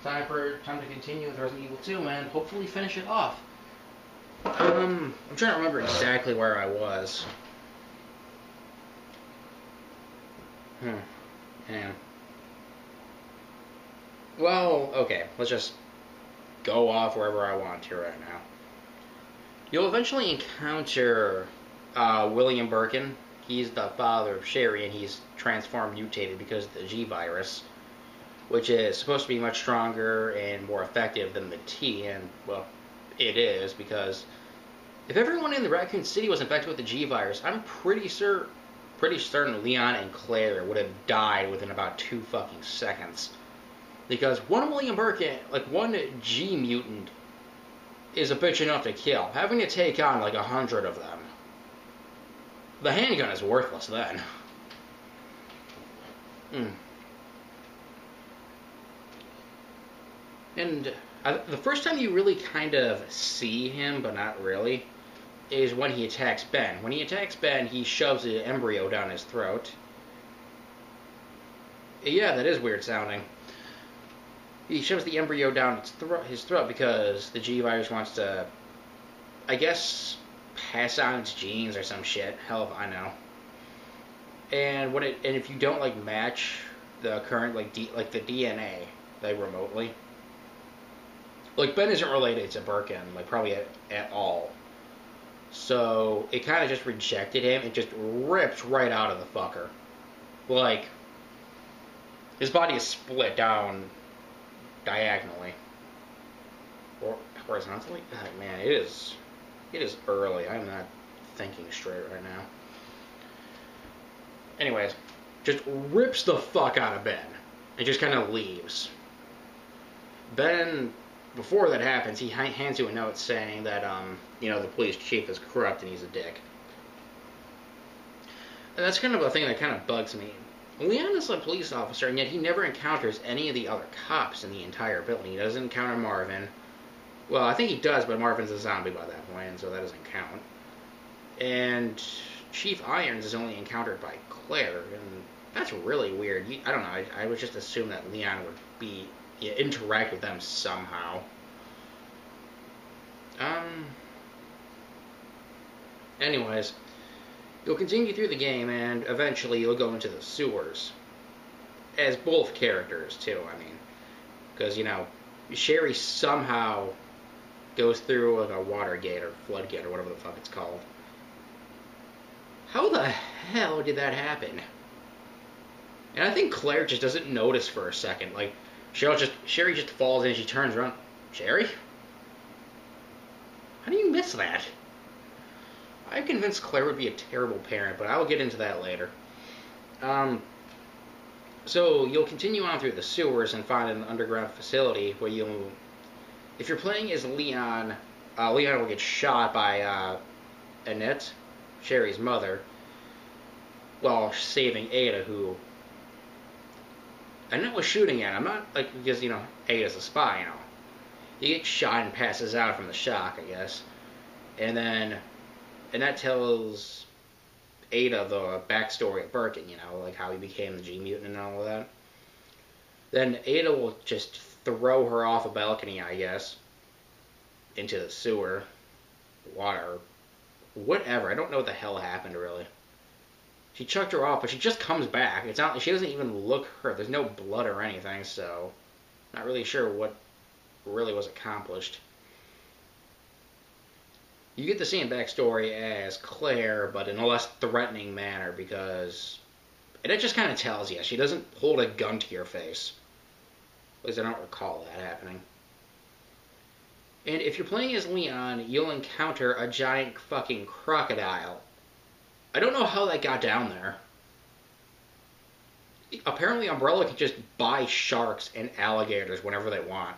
time to continue with Resident Evil 2 and hopefully finish it off. I'm trying to remember exactly where I was. Yeah. Well, okay, let's just go off wherever I want to right now. You'll eventually encounter William Birkin. He's the father of Sherry, and he's transformed, mutated because of the G virus, which is supposed to be much stronger and more effective than the T, and, well, it is, because if everyone in the Raccoon City was infected with the G virus, I'm pretty certain Leon and Claire would have died within about 2 fucking seconds. Because one William Birkin, like one G mutant, is a bitch enough to kill. Having to take on like 100 of them, the handgun is worthless then. And the first time you really kind of see him, but not really, is when he attacks Ben. When he attacks Ben, he shoves an embryo down his throat. Yeah, that is weird sounding. He shoves the embryo down his throat because the G virus wants to, I guess, pass on its genes or some shit. Hell if I know. And if you don't like match the current like the DNA like remotely, like Ben isn't related to Birkin like probably at all. So it kind of just rejected him and just ripped right out of the fucker. Like his body is split down diagonally or horizontally. Oh, man, it is early. I'm not thinking straight right now. Anyways, just rips the fuck out of Ben and just kind of leaves. Ben, before that happens, he hands you a note saying that the police chief is corrupt and he's a dick. And that's kind of a thing that kind of bugs me. Leon is a police officer, and yet he never encounters any of the other cops in the entire building. He doesn't encounter Marvin. Well, I think he does, but Marvin's a zombie by that point, and so that doesn't count. And Chief Irons is only encountered by Claire, and that's really weird. I don't know, I would just assume that Leon would interact with them somehow. Anyways, you'll continue through the game, and eventually you'll go into the sewers. As both characters, too, I mean. Because, Sherry somehow goes through like a water gate or floodgate or whatever the fuck it's called. How the hell did that happen? And I think Claire just doesn't notice for a second. Like, Sherry just falls in, she turns around. Sherry? How do you miss that? I'm convinced Claire would be a terrible parent, but I'll get into that later. So you'll continue on through the sewers and find an underground facility where if you're playing as Leon, Leon will get shot by Annette, Sherry's mother, while saving Ada, who Annette was shooting at. I'm not, because, Ada's a spy, He gets shot and passes out from the shock, I guess. And that tells Ada the backstory of Birkin, like how he became the G mutant and all of that. Then Ada will just throw her off a balcony, I guess, into the sewer, water, whatever. I don't know what the hell happened, really. She chucked her off, but she just comes back. It's not. She doesn't even look hurt. There's no blood or anything, so not really sure what really was accomplished. You get the same backstory as Claire, but in a less threatening manner, because it just kind of tells you. She doesn't hold a gun to your face. At least I don't recall that happening. And if you're playing as Leon, you'll encounter a giant fucking crocodile. I don't know how that got down there. Apparently Umbrella can just buy sharks and alligators whenever they want.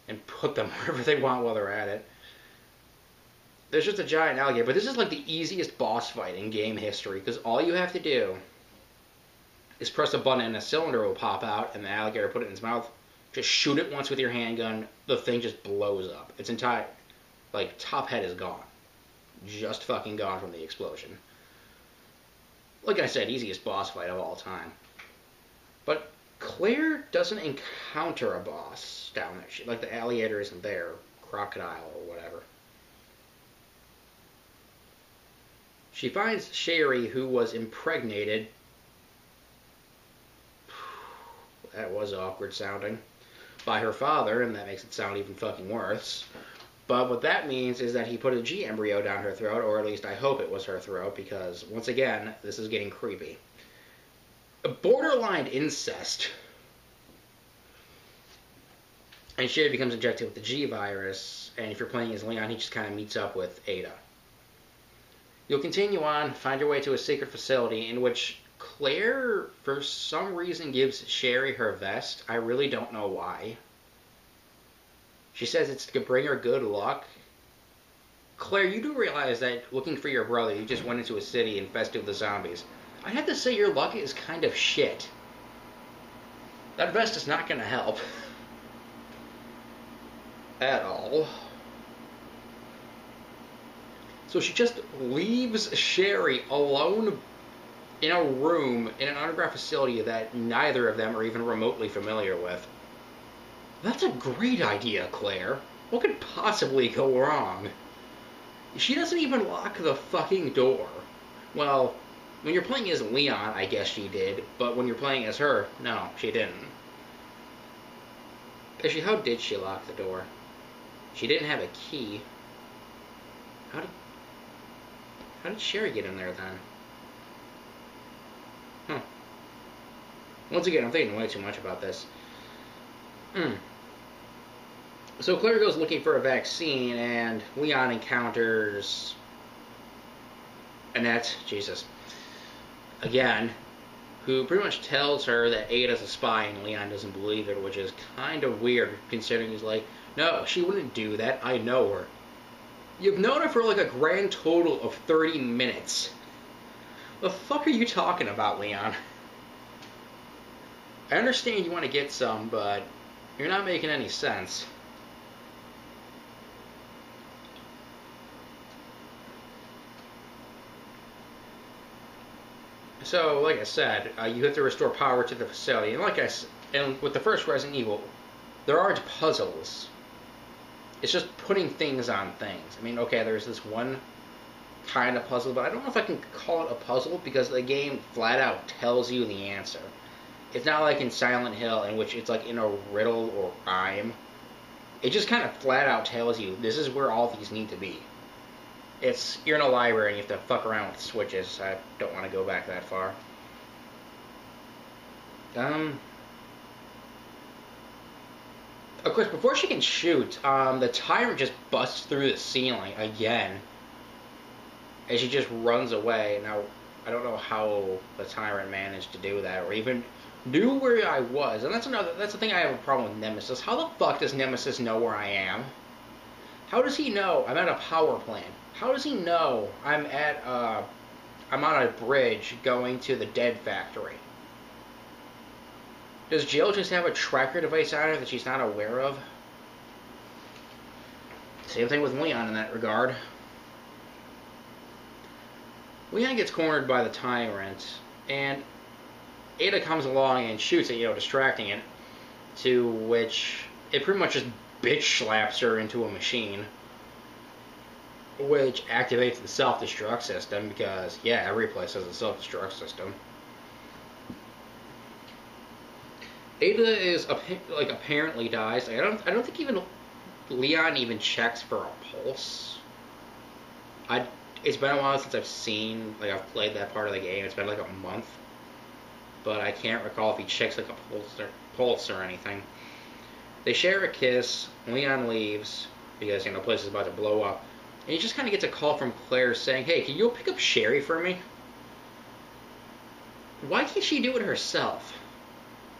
And put them wherever they want while they're at it. There's just a giant alligator, but this is like the easiest boss fight in game history, because all you have to do is press a button and a cylinder will pop out, and the alligator put it in its mouth. Just shoot it once with your handgun, the thing just blows up. Its entire, top head is gone. Just fucking gone from the explosion. Like I said, easiest boss fight of all time. But Claire doesn't encounter a boss down there. Like the alligator isn't there, crocodile or whatever. She finds Sherry, who was impregnated. That was awkward sounding. By her father, and that makes it sound even fucking worse. But what that means is that he put a G embryo down her throat, or at least I hope it was her throat, because once again, this is getting creepy. Borderline incest. And Sherry becomes injected with the G virus, and if you're playing as Leon, he just kind of meets up with Ada. You'll continue on, find your way to a secret facility in which Claire, for some reason, gives Sherry her vest. I really don't know why. She says it's to bring her good luck. Claire, you do realize that looking for your brother, you just went into a city infested with the zombies. I have to say your luck is kind of shit. That vest is not going to help. At all. So she just leaves Sherry alone in a room in an underground facility that neither of them are even remotely familiar with. That's a great idea, Claire. What could possibly go wrong? She doesn't even lock the fucking door. Well, when you're playing as Leon, I guess she did, but when you're playing as her, no, she didn't. Actually, how did she lock the door? She didn't have a key. How did Sherry get in there then? Huh. Once again, I'm thinking way too much about this. So Claire goes looking for a vaccine, and Leon encounters Annette, Jesus, again, who pretty much tells her that Ada's a spy, and Leon doesn't believe it, which is kind of weird, considering he's like, no, she wouldn't do that, I know her. You've known her for like a grand total of 30 minutes. The fuck are you talking about, Leon? I understand you want to get some, but you're not making any sense. So, like I said, you have to restore power to the facility, and with the first Resident Evil, there aren't puzzles. It's just putting things on things. I mean, okay, there's this one kind of puzzle, but I don't know if I can call it a puzzle because the game flat out tells you the answer. It's not like in Silent Hill, in which it's like in a riddle or rhyme. It just kind of flat out tells you this is where all these need to be. You're in a library and you have to fuck around with switches. I don't want to go back that far. Of course, before she can shoot, the tyrant just busts through the ceiling again. And she just runs away. Now, I don't know how the tyrant managed to do that, or even knew where I was. And that's the thing I have a problem with Nemesis. How the fuck does Nemesis know where I am? How does he know I'm at a power plant? How does he know I'm on a bridge going to the dead factory? Does Jill just have a tracker device on her that she's not aware of? Same thing with Leon in that regard. Leon gets cornered by the tyrant, and Ada comes along and shoots it, distracting it, to which it pretty much just bitch slaps her into a machine, which activates the self-destruct system, because, yeah, every place has a self-destruct system. Ada is apparently dies. I don't think even Leon even checks for a pulse. It's been a while since I've played that part of the game. It's been like a month, but I can't recall if he checks like a pulse or anything. They share a kiss. Leon leaves because the place is about to blow up, and he just kind of gets a call from Claire saying, "Hey, can you go pick up Sherry for me?" Why can't she do it herself?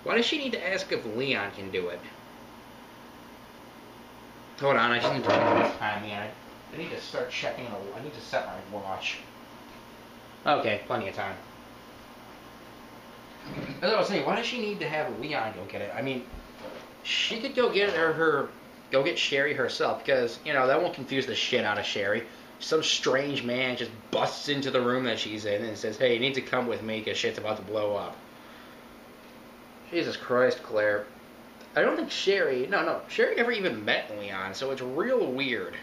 Why does she need to ask if Leon can do it? Hold on, I just need to check this time, man. I need to start checking. I need to set my watch. Okay, plenty of time. As I was saying, why does she need to have Leon go get it? I mean, she could go get go get Sherry herself, because that won't confuse the shit out of Sherry. Some strange man just busts into the room that she's in and says, "Hey, you need to come with me because shit's about to blow up." Jesus Christ, Claire. I don't think Sherry... No, Sherry never even met Leon, so it's real weird.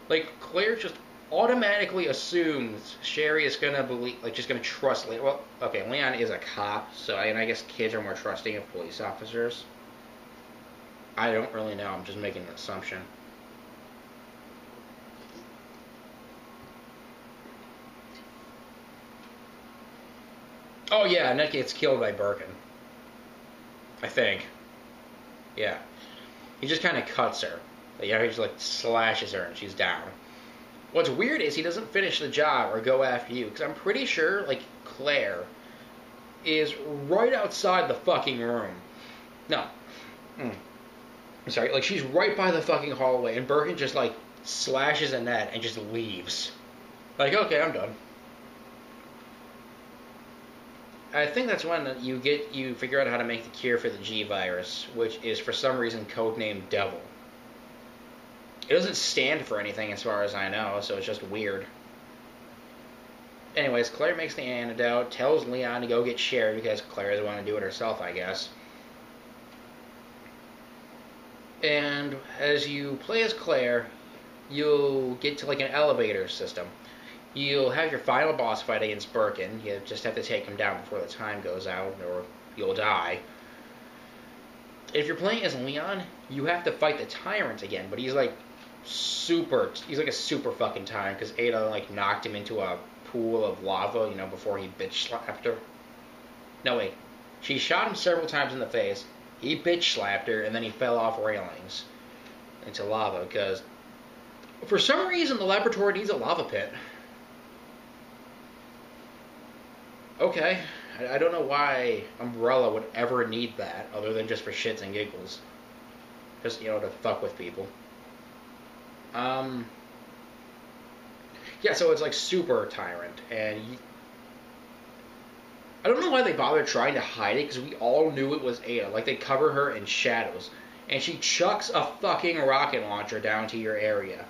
Like, Claire just automatically assumes Sherry is gonna believe... Like, just gonna trust Leon. Well, okay, Leon is a cop, so I guess kids are more trusting of police officers. I don't really know, I'm just making an assumption. Oh yeah, Annette gets killed by Birkin. I think. Yeah. He just kind of cuts her. He just like slashes her and she's down. What's weird is he doesn't finish the job or go after you, because I'm pretty sure, like, Claire is right outside the fucking room. No. I'm sorry, like, she's right by the fucking hallway, and Birkin just, like, slashes Annette and just leaves. Like, okay, I'm done. I think that's when you figure out how to make the cure for the G virus, which is for some reason codenamed Devil. It doesn't stand for anything as far as I know, so it's just weird. Anyways, Claire makes the antidote, tells Leon to go get Sherry because Claire doesn't want to do it herself, I guess. And as you play as Claire, you'll get to like an elevator system. You'll have your final boss fight against Birkin. You just have to take him down before the time goes out, or you'll die. If you're playing as Leon, you have to fight the Tyrant again, but he's like a super fucking tyrant, because Ada like knocked him into a pool of lava, before he bitch slapped her. No, wait. She shot him several times in the face, he bitch slapped her, and then he fell off railings into lava, because for some reason the laboratory needs a lava pit. Okay, I don't know why Umbrella would ever need that, other than just for shits and giggles. Just, to fuck with people. Yeah, so it's like super tyrant, and I don't know why they bothered trying to hide it, because we all knew it was Ada. Like, they cover her in shadows, and she chucks a fucking rocket launcher down to your area.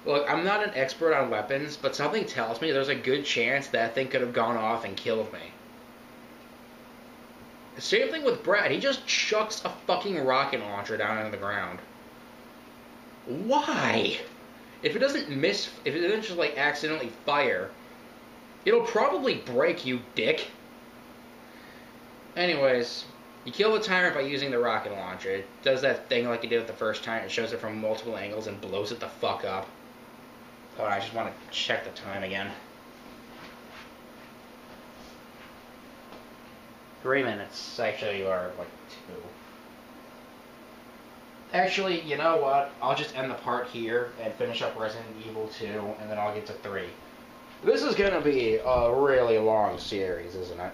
Look, I'm not an expert on weapons, but something tells me there's a good chance that thing could have gone off and killed me. Same thing with Brad. He just chucks a fucking rocket launcher down into the ground. Why? If it doesn't just like accidentally fire, it'll probably break, you dick. Anyways, you kill the Tyrant by using the rocket launcher. It does that thing like it did the first time. It shows it from multiple angles and blows it the fuck up. Oh, I just want to check the time again. 3 minutes. Actually, you are like 2. Actually, you know what? I'll just end the part here and finish up Resident Evil 2, and then I'll get to 3. This is going to be a really long series, isn't it?